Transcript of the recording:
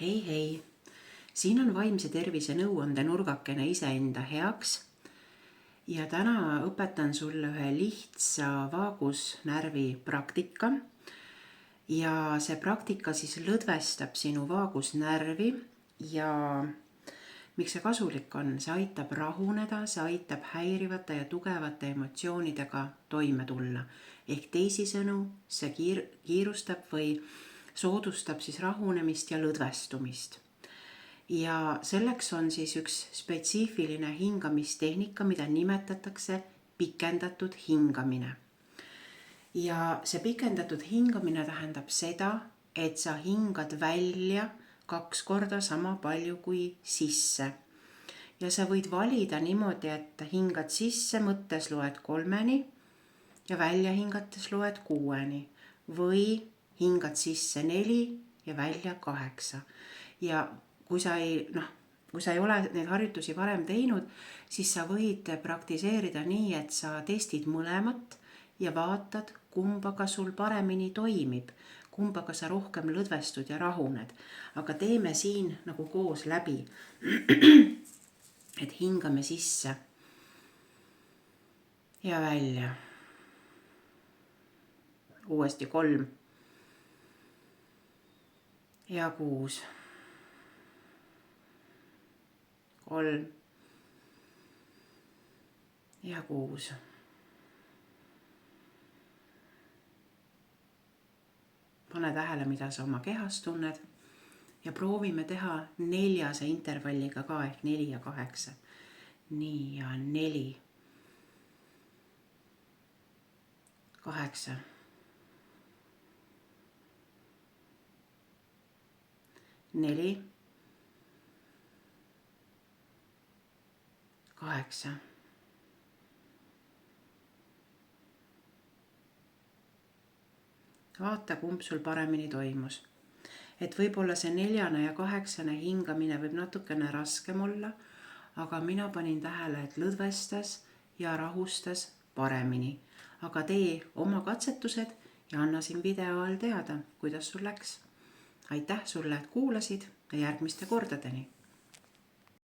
Hei, siin on vaimse tervise nõuande nurgakene iseenda heaks ja täna õpetan sulle ühe lihtsa vaagusnärvi praktika ja see praktika siis lõdvestab sinu vaagusnärvi ja miks see kasulik on? See aitab rahuneda, see aitab häirivate ja tugevate emotsioonidega toime tulla. Ehk teisisõnu, see kiirustab või soodustab siis rahunemist ja lõdvestumist. Ja selleks on siis üks spetsiifiline hingamistehnika, mida nimetatakse pikendatud hingamine. Ja see pikendatud hingamine tähendab seda, et sa hingad välja 2 korda sama palju kui sisse. Ja sa võid valida niimoodi, et hingad sisse mõttes loed 3-ni ja välja hingates loed 6-ni või hingad sisse 4 ja välja 8. Ja kui sa ei ole neid harjutusi varem teinud, siis sa võid praktiseerida nii, et sa testid mõlemat ja vaatad, kumbaga sul paremini toimib, kumbaga sa rohkem lõdvestud ja rahuned. Aga teeme siin nagu koos läbi, et hingame sisse ja välja. Uuesti 3 ja 6, 3 ja 6. Pane tähele, mida sa oma kehas tunned ja proovime teha 4 intervalliga ka ehk 4 ja 8. Nii ja 4, 8. 4, 8. Vaata, kumb sul paremini toimus. Et võib-olla see 4 ja 8 hingamine võib natukene raskem olla, aga mina panin tähele, et lõdvestas ja rahustas paremini. Aga tee oma katsetused ja anna siin video all teada, kuidas sul läks. Aitäh sulle, et kuulasid ja järgmiste kordadeni!